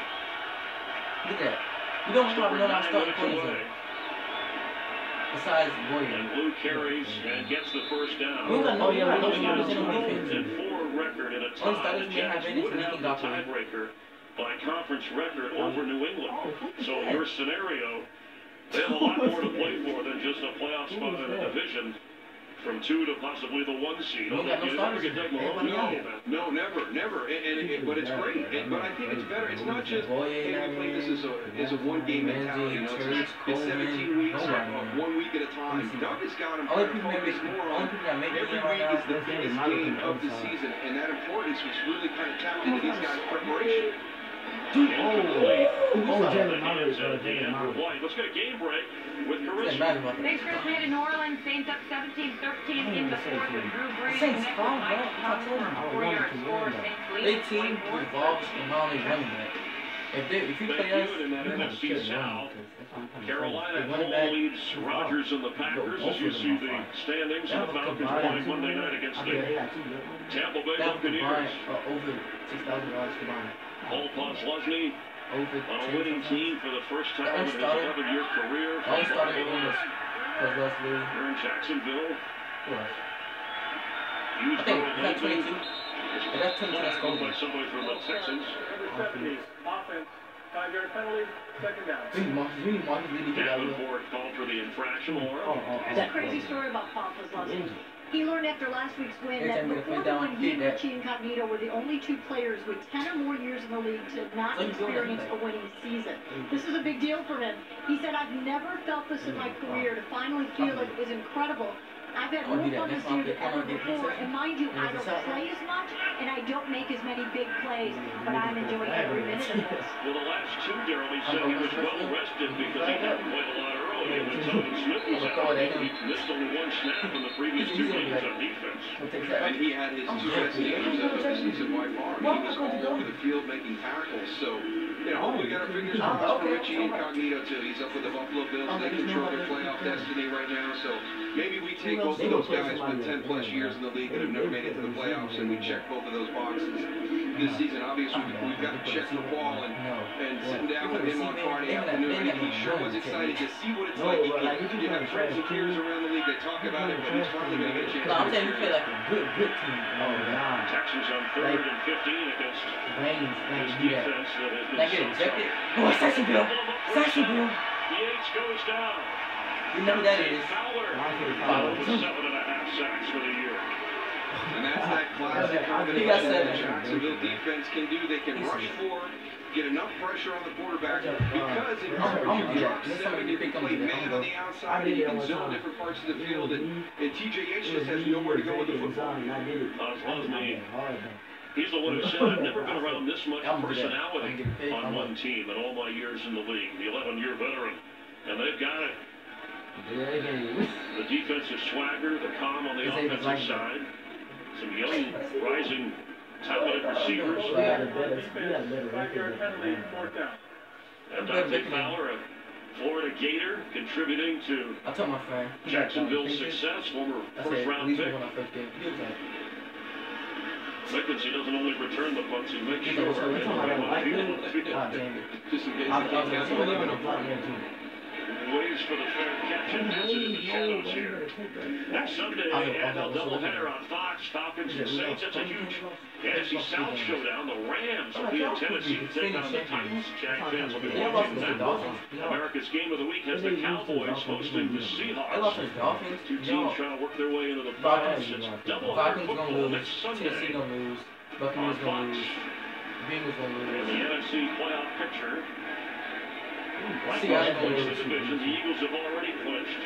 Look at that. You don't want to know that stuff besides William. And Blue carries and gets the first down. We got no Coming in a 12-4 record in a tie. The Jags would have the tiebreaker by conference record over New England. So your scenario, they have a lot more to play for than just a playoff spot in a division. From 2 to possibly the 1 seed. You never get Doug Marrone. No, never. But it's great. But I think it's better. It's not just, hey, we play this as a one-game mentality. You know, it's 17 weeks or 1 week at a time. Doug has got him focused more on every week is the biggest game of the season, and that importance was really kind of tapped into these guys' preparation. Let's get a game break with Carissa. Thanks, Chris. We had New Orleans Saints up 17-13 in the 4th with Drew Brees. Saints strong, bro. 4-yard score. Big team revolves around his running back. If you play us, in that NFC South, Carolina home leads Rodgers and the Packers as you see the standings. And the Falcons playing Monday night against the Tampa Bay Buccaneers. Over 6,000 yards combined. Paul Posluszny on a winning team for the first time in his 11-year career. Here in Jacksonville. I think that's 22. That's 22. That's goal by somebody from the Texans. Offense, 5-yard penalty, 2nd down. Davenport called for the infraction. There's a crazy story about Paul Posluszny. He learned after last week's win that before the win, he and Richie Incognito were the only 2 players with 10 or more years in the league to not experience a winning season. This is a big deal for him. He said, I've never felt this in my career. To finally feel it is incredible. I've had more fun this year than ever before, and mind you, I don't play as much, and I don't make as many big plays, but I'm enjoying every minute of this. Well, the last 2, Daryl, he said he was well rested because he hadn't played a lot earlier. When Telvin Smith was out, he missed only 1 snap in the previous 2 games on defense. And he had his 2 best games of the season by far. He was all over the field making tackles. So, you know, we got our fingers crossed for Richie Incognito, too. He's up with the Buffalo Bills. They control their playoff destiny right now. So maybe we take both of those guys with 10-plus years in the league that have never made it to the playoffs, and we check both of those boxes. this season. Obviously, we've got Chet McCall and sitting down with him on Friday afternoon. I think he sure was excited to see what it's like. You have friends and peers around the league that talk about it, but he's finally going to get a chance. I'm saying we play like a good team. Oh, God. Texas on 3rd and 15 against this defense that has been so ejected. Oh, Sassy Bill. Sassy Bill. Yates goes down. You know who that is. Fowler. 7.5 sacks for the year. And that's that classic combination that the Jacksonville defense can do. They can rush forward, get enough pressure on the quarterback, because if you drop 7, you can play man on the outside, and you can zone different parts of the field, and TJ Yates just has nowhere to go with the football. He's the one who said, I've never been around this much personality on one team in all my years in the league. The 11-year veteran. And they've got it. The defensive swagger, the calm on the offensive side. Some young, rising, talented receivers. And Dante Fowler, a Florida Gator, contributing to Jacksonville's success, former first-round pick. Frequency doesn't only return the punts, he makes sure people just in case waits for the fair catch and passes in the shadows here. Next Sunday, NFL doubleheader on Fox, Falcons and Saints. That's a huge NFC South showdown. The Rams will be in Tennessee to take on the Titans. Jag fans will be watching that. America's Game of the Week has the Cowboys hosting the Seahawks. Two teams trying to work their way into the playoffs. It's doubleheader football next Sunday. Tennessee gonna lose. Buccaneers gonna lose. Bengals gonna lose. In the NFC playoff picture. Likewise, clinch the division. The Eagles have already clinched.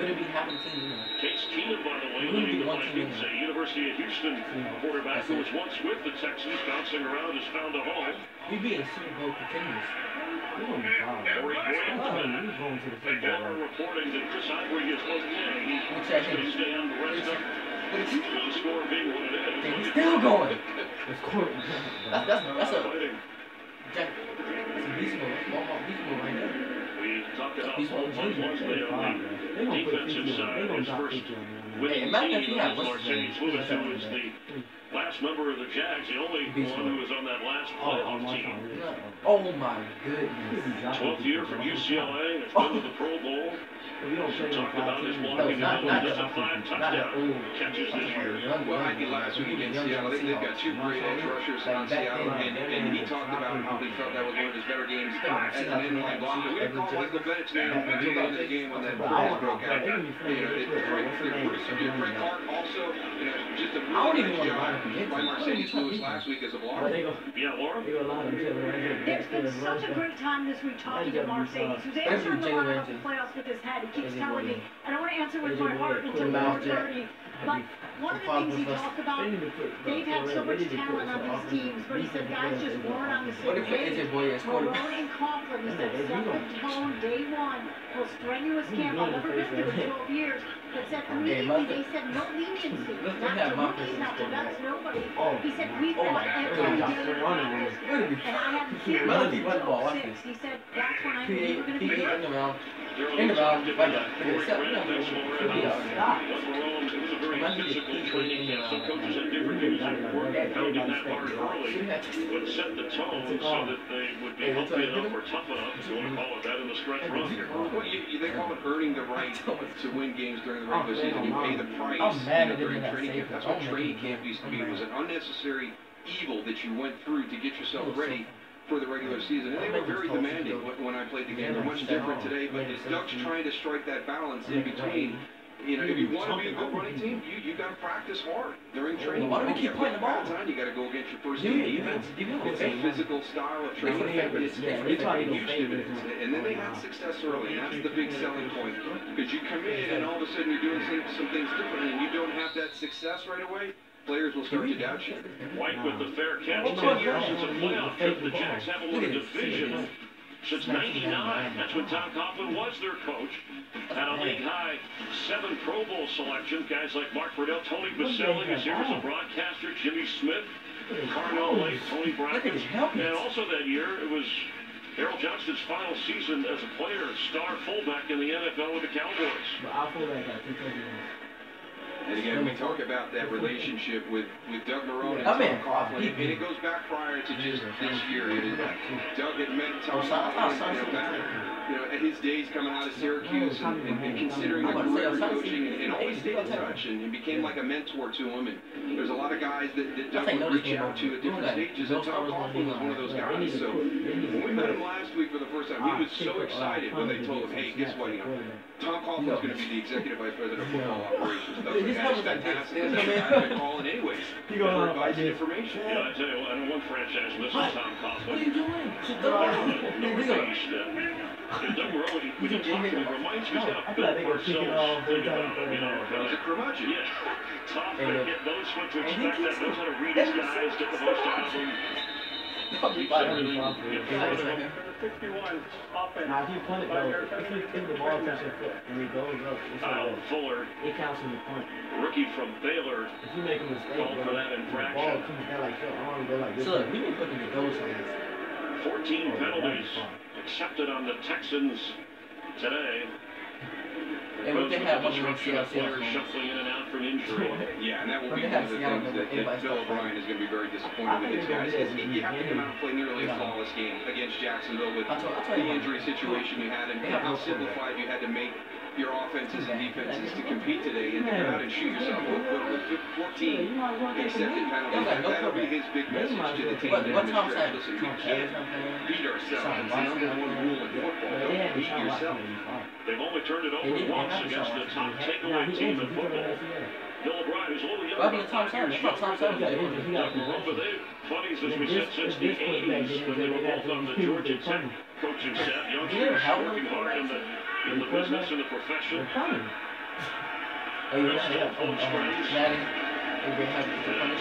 Would it be having team? Case Keenum, by the way, leading the Vikings, a University of Houston quarterback who was once with the Texans, bouncing around, has found a home. We'd be in Super Bowl contenders. Corey Graham's back. Denver reporting that Chris Ivory is okay. He's going to stay on the rest of the score being what it is. He's still going. That's a beast move right there. We talked about Paul Leslie on the defensive side. His first winning team was Marcedes Lewis, who was the last member of the Jags, the only one who was on that last playoff team. Oh my goodness. 12th year from UCLA, has been to the Pro Bowl. Talked about his blocking ability, just 5 touchdown catches this year. Well, I think last week against Seattle, they've got 2 great edge rushers on Seattle, and he talked about how he felt that was one of his better games as an inline blocker. We didn't call Michael Bennett's name until the end of the game when that brawl broke out. Frank Clark also, just a really nice job by Marcedes Lewis last week as a blocker. Yeah, Laura? There's been such a great time this week talking to Marcedes, who's answering the line off the playoffs with his head. He keeps telling me, I don't want to answer with my heart until 4:30. But one of the things he talked about, they've had so much talent on these teams, but he said guys just weren't on the same page. Marone and Conklin, he said, set the tone day one. Well, strenuous camp, I've never been through in 12 years. But said immediately, they said no leniency. Not to rookies, not to vets, nobody. He said, we've got every day practice. And I had the kid at 6. He said, that's when I knew we were going to be good. In the round, like that. It was a very physical training camp. Some coaches had different views of work, pounding that hard early, but set the tone so that they would be healthy enough or tough enough, if you want to call it that, in the stretch run. Well, they call it earning the right to win games during the regular season. You pay the price during training camp. That's what training camp used to be. It was an unnecessary evil that you went through to get yourself ready for the regular season. And they were very demanding when I played the game. They're much different today, but Doug's trying to strike that balance in between. If you want to be a good running team, you got to practice hard during training. Why do we keep playing the ball? You got to go against your first team defense. It's a physical style of training. It's different. Houston, and then they had success early, and that's the big selling point. Because you come in and all of a sudden you're doing some things differently, and you don't have that success right away. Players will start to doubt you. White with the fair catch. 10 years since a playoff trip. The Jags haven't won a division since '99. That's when Tom Coughlin was their coach. Had a league-high 7 Pro Bowl selections. Guys like Mark Riddell, Tony Baselli is here as a broadcaster, Jimmy Smith, Carnell Lake, Tony Brackett. And also that year, it was Harold Johnston's final season as a player, star fullback in the NFL with the Cowboys. And again, we talk about that relationship with Doug Marrone and Tom Coughlin, and it goes back prior to just this year. Doug had met Tom Coughlin, back at his days coming out of Syracuse and considering the career in coaching and always stayed in touch and became like a mentor to him. And there's a lot of guys that Doug would reach out to at different stages, and Tom Coughlin was one of those guys. So when we met him last week for the first time, he was so excited when they told him, hey, guess what, Tom Coughlin's going to be the executive vice president of football operations. That's fantastic. I've been calling anyways for advice and information. Yeah, I tell you, I know one franchise misses Tom Coughlin. What are you doing? Northeast. Doug Marrone, when you talk to him, reminds me of Bill Parcells. Think about it, He's a curmudgeon. Yeah. Tough, but yet knows what to expect. That knows how to read his guys, get the most out of them. Now, if you punt it though, if you think the ball touches your foot and it goes up, it's like Fuller, it counts in the punt. Rookie from Baylor, if you make a mistake, called for that the infraction. ball comes down like your arm, go like this. So look, we need to put the ghost on this. 14 penalties accepted on the Texans today. And we can have one of players shuffling in and out from injury. Yeah, and that will be one of the things that Bill O'Brien is going to be very disappointed with his guys. You have to come out and play nearly a flawless game against Jacksonville with the injury situation you had and how simplified you had to make your offenses and defenses to compete today, and to come out and shoot yourself with 14 accepted penalties. That'll be his big message to the team. Listen, we can't beat ourselves. It's the number one rule in football. Don't beat yourself. They've only turned it over once against the top takeaway team in football. Bill O'Brien, who's a little younger, but they've funnies, as we said, since the 80s when they were both on the Georgia Tech coaching staff. Youngsters working hard in the business and the profession. Full strength.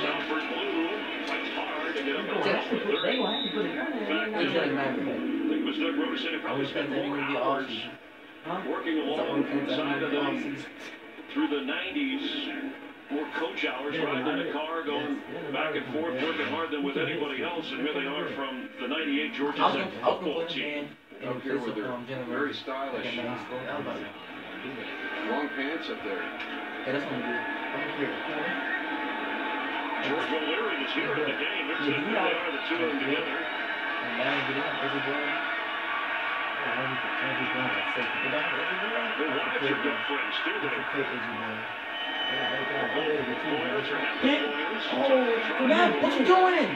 Alfred Blue fights hard to get up and off with 30. In fact, I think it was Doug Rose said he probably spent more hours working along inside of the through the 90s, more coach hours, riding in a car, going back and forth, working hard than with anybody else, and here they are from the 98 Georgia Tech football team. Up here with their very stylish long pants up there. George O'Leary is here in the game. It's here they are, the two of them together. Their wives are good friends, too. What you doing?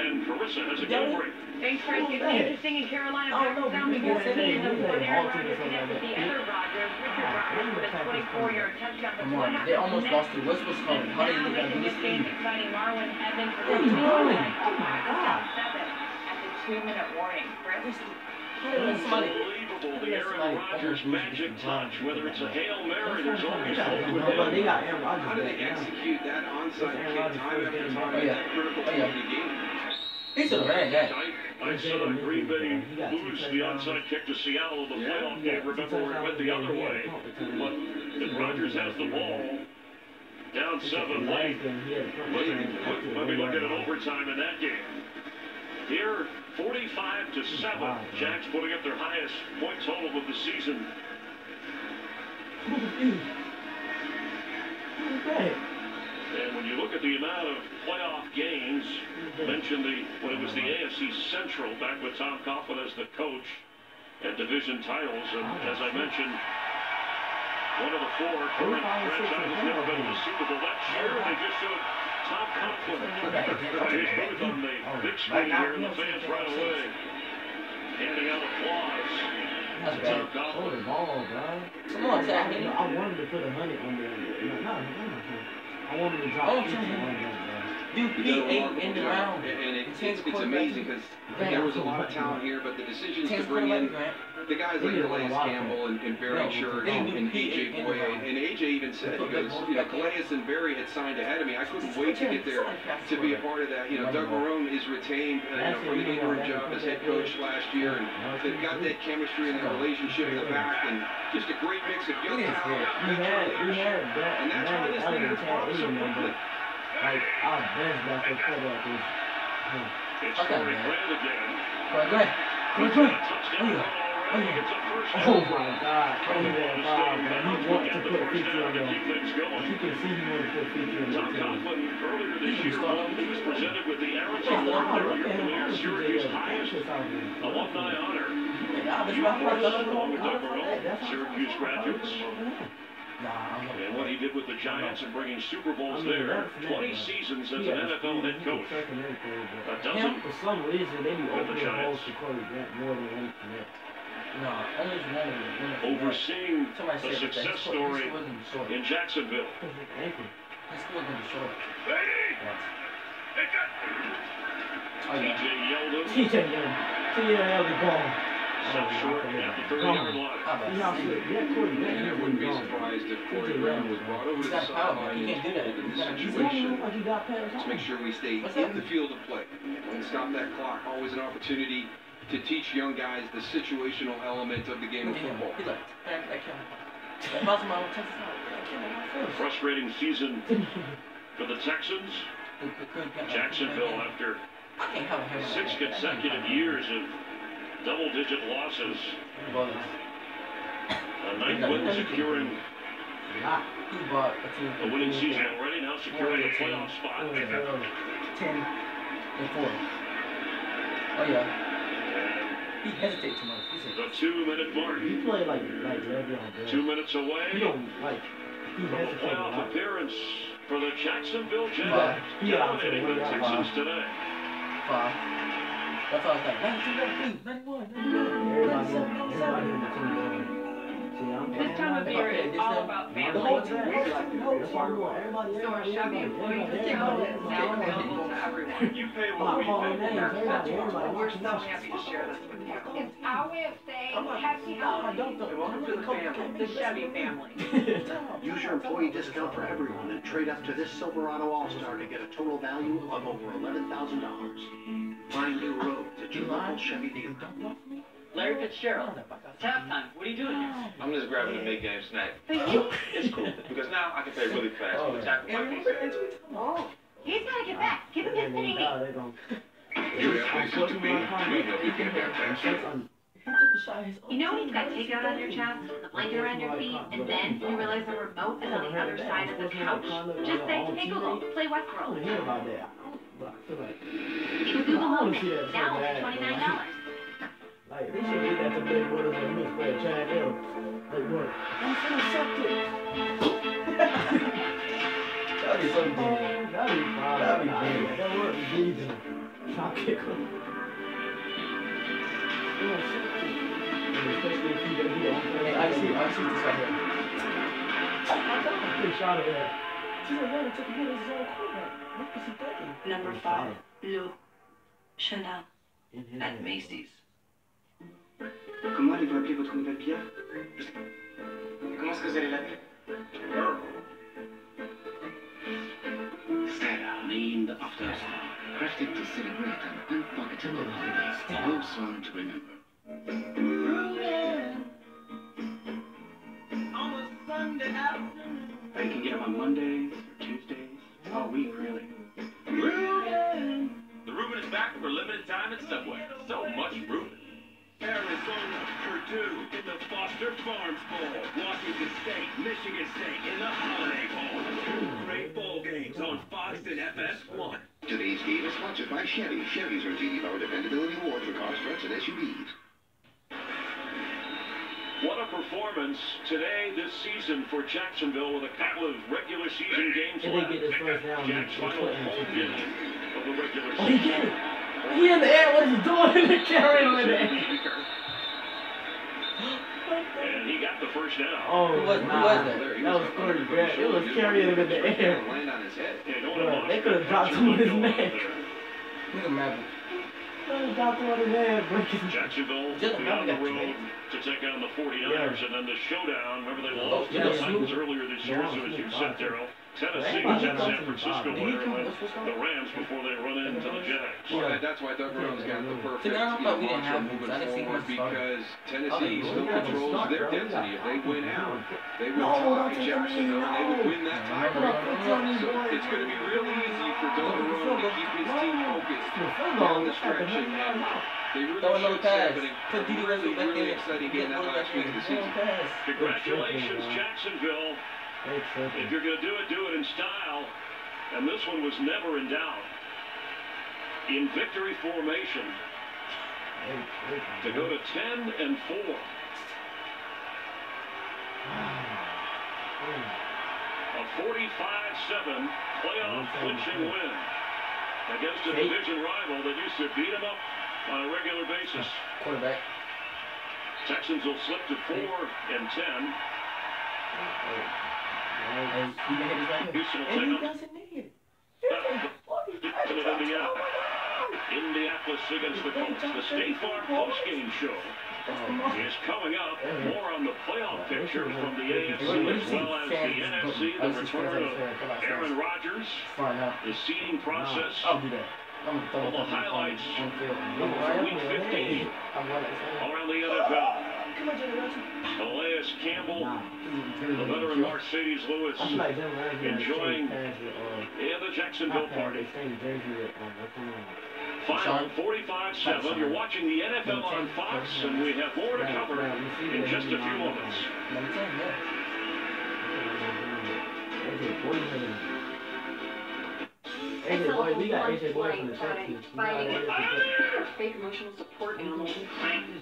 And Carissa has a game break. Thanks, Frank. It's interesting in Carolina. Back down to Fort City in the fourth. Aaron Rodgers connected with the other Rodgers, Richard Rodgers, with a 24-yard touchdown. Come on, they almost lost to West Wisconsin. How do you think this game exciting? Marlon Evans What are you doing? Oh my God. At the 2-minute warning. Unbelievable, the Aaron Rodgers magic touch. Whether it's a Hail Mary, there's always hope with How him. do they execute that onside kick time after time at that critical point in the game? He's a very good. I saw Green Bay lose the onside kick to Seattle in the playoff game. Remember where it went the other way. But Rodgers has the ball. Down 7 late. Let me look at an overtime in that game. Here, 45-7. Jags putting up their highest point total of the season. And when you look at the amount of playoff games, mentioned when it was the AFC Central back with Tom Coughlin as the coach at division titles, and as I mentioned, one of the 4 current franchises never been to the Super Bowl. That year, they just showed Tom Coughlin his booth on the big screen here, and the fans right away handing out applause. Tom Coughlin. Come on, Zach. I wanted to put 100 on there. I wanted to drop 50 on there. Dude, he ate in the round. And it's amazing because there was a lot of talent here, but the decisions to bring in the guys like Calais Campbell and Barry Church and A.J. Boye, and A.J. even said, he goes, Calais and Barry had signed ahead of me. I couldn't wait to get there to be a part of that. Doug Marrone is retained from the interim job as head coach last year, and they've got that chemistry and that relationship in the back, and just a great mix of young talent, veteran leadership, and that's why this thing has worked so quickly. Like, our best back quarterback is It's Corey Grant again. Go ahead. Touchdown already. It's a first Oh down. my God. Oh, man, Bob, man. He wants to put 50 on them. You can see he wants to put 50 on Tom them. Coughlin earlier this year he was presented with the Aaron Award every year for the Syracuse highest alumni honor. Along with Doug Marrone, Syracuse graduates. And what he did with the Giants and bringing Super Bowls there. 20 seasons as an NFL head coach. A dozen For some reason, they be with the opening holes Giants. to Corey Grant more than one connect. No, only one of them. Overseeing the success story in Jacksonville. His school gonna be short. TJ Yeldon. TJ Yeldon gone. Set short at the 30-yard line. And I wouldn't be surprised if Corey Graham was brought over to the sideline and told in this situation to make sure we stay in the field of play and stop that clock. Always an opportunity to teach young guys the situational element of the game of football. A frustrating season for the Texans. Jacksonville, after 6 consecutive years of double-digit losses. A 9th win securing a winning season already, now securing a playoff spot. 10 and 4. Oh yeah. He hesitates too much. The 2-minute mark. He played like Le'Veon. 2 minutes away He don't like. He from a hesitates a playoff lot. appearance for the Jacksonville Jaguars. Dominating the Texans today. 5. That's all I was like. 92, 91, 97. This time of year is all about family. So our Chevy employee discount is now available to everyone. You pay what we pay. We're so happy to share this with you. It's our way of saying happy holidays. Welcome to the family. The Chevy family. Use your employee discount for everyone and trade up to this Silverado All-Star to get a total value of over $11,000. Find new roads at your local Chevy dealer. Larry Fitzgerald. It's halftime. What are you doing here? I'm just grabbing a mid-game snack. It's cool, because now I can play really fast with the tackle my defense. Oh, he's gotta get back. Give him his penny. You know when you've got takeout on your chest, the blanket around your feet, and then you realize the remote is on the other side of the couch? Just say, hey Google, play Westworld. You can Google Home now for $29. Like, they should do that to Blake Waters when he was playing Chad Hill. Like, what? I'm finna suck it. That'd be so good. That'd be fine. That'd be good. That would be easy. Drop kick him. Especially if he don't play. I see this right here. I got a good shot of that. She's like, yeah, took a hit as his own quarterback. What was he thinking? Number 5, Blue. Chanel. At Macy's. Comment allez-vous appeler votre nouvelle bière? Comment est-ce que vous allez l'appeler? Stella, named after a star, crafted to celebrate an unforgettable holiday. A whole song to remember. On a Sunday afternoon. Or you can get them on Mondays or Tuesdays, all week really. The Reuben is back for a limited time at Subway. So much Reuben. Arizona, Purdue in the Foster Farms Bowl. Washington State, Michigan State in the Holiday Bowl. 2 great bowl games on Fox and FS1. Today's game is sponsored by Chevy. Chevys are teaming our dependability awards for cars, trucks, and SUVs. What a performance today, this season for Jacksonville with a couple of regular season games If they get this first down, Jack's final home game of the regular Oh, he season. get it. He in the air. What is he doing? They're carrying him in the air. And he got the first down. Oh, who was that? That was Corey Grant. It was carrying him in the air. Bro, they could have dropped him on his neck. Look at Maverick. They dropped him on his head. Jacksonville will be on the road to take on the 49ers, and then the showdown. Remember, they lost to the Titans earlier this year, so as you said, Darryl, Tennessee was in San Francisco winner, and the Rams before they run into the Jags. Well, that's why Doug Marrone's got the perfect I thought we didn't mantra have moving I didn't see forward much starter. because Tennessee still controls their density. If they win out, they would No, tie don't Jacksonville, and they would win that tiebreaker. So it's going to be real easy for Doug Marrone to keep his team focused down the stretch. And They really Throw another should pass. say, Put Didi really, back really in. exciting game that last week of the season. Congratulations, Jacksonville. If you're going to do it in style. And this one was never in doubt. In victory formation. To go to 10-4. A 45-7 playoff clinching win against a division rival that used to beat them up on a regular basis. Quarterback. Texans will slip to 4-10. Houston will take them. Indianapolis against the Colts. The State Farm postgame show is coming up. More on the playoff picture from the AFC as well as the NFC. The return of Aaron Rodgers. The seeding process. All the highlights from Week 15 around the NFL. Elias Campbell, the veteran Mercedes Lewis, enjoying the Jacksonville party. Final 45-7. You're watching the NFL on Fox, and we have more to cover in just a few moments. AJ Boy, we got AJ Boy from the Texans. Fake emotional support animals.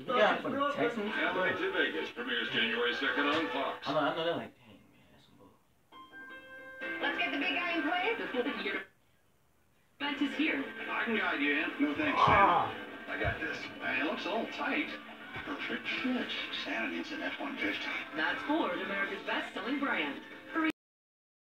Yeah, from the Texans. LA to Vegas premieres January 2nd on Fox. I know they're like, dang, man, that's some bull. Let's get the big guy in place. The event is here. I can guide you in. No thanks, Sam. I got this. It looks a little tight. Perfect fit. Santa needs an F-150. That's Ford, America's best-selling brand.